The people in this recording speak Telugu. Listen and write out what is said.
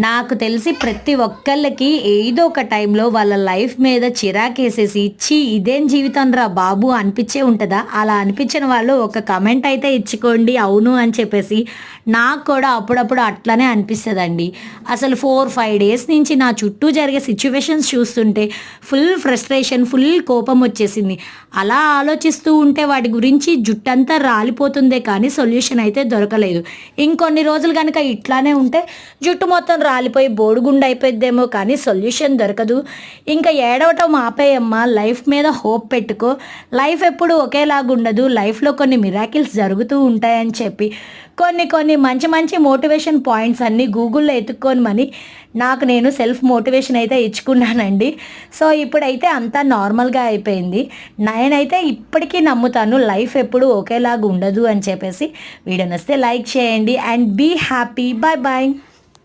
నాకు తెలిసి ప్రతి ఒక్కళ్ళకి ఏదో ఒక టైంలో వాళ్ళ లైఫ్ మీద చిరాకేసేసి ఛీ ఇదేం జీవితం రా బాబు అనిపించే ఉంటుందా? అలా అనిపించిన వాళ్ళు ఒక కమెంట్ అయితే ఇచ్చుకోండి అవును అని చెప్పేసి. నాకు కూడా అప్పుడప్పుడు అట్లనే అనిపిస్తుందండి. అసలు 4-5 డేస్ నుంచి నా చుట్టూ జరిగే సిచ్యువేషన్స్ చూస్తుంటే ఫుల్ ఫ్రస్ట్రేషన్, ఫుల్ కోపం వచ్చేసింది. అలా ఆలోచిస్తూ ఉంటే వాటి గురించి జుట్టంతా రాలిపోతుందే కానీ సొల్యూషన్ అయితే దొరకలేదు. ఇంకొన్ని రోజులు కనుక ఇట్లానే ఉంటే జుట్టు మొత్తం రాలిపోయి బోడిగుండు అయిపోయిద్దేమో కానీ సొల్యూషన్ దొరకదు. ఇంకా ఏడవటం ఆపేయమ్మా, లైఫ్ మీద హోప్ పెట్టుకో, లైఫ్ ఎప్పుడు ఒకేలాగుండదు, లైఫ్లో కొన్ని మిరాకిల్స్ జరుగుతూ ఉంటాయని చెప్పి కొన్ని మంచి మంచి మోటివేషన్ పాయింట్స్ అన్నీ గూగుల్లో ఎత్తుక్కోమని నాకు నేను సెల్ఫ్ మోటివేషన్ అయితే ఇచ్చుకున్నానండి. సో ఇప్పుడైతే అంతా నార్మల్గా అయిపోయింది. నేనైతే ఇప్పటికీ నమ్ముతాను లైఫ్ ఎప్పుడు ఒకేలాగా ఉండదు అని చెప్పేసి. వీడియో నచ్చితే లైక్ చేయండి and be happy. Bye bye.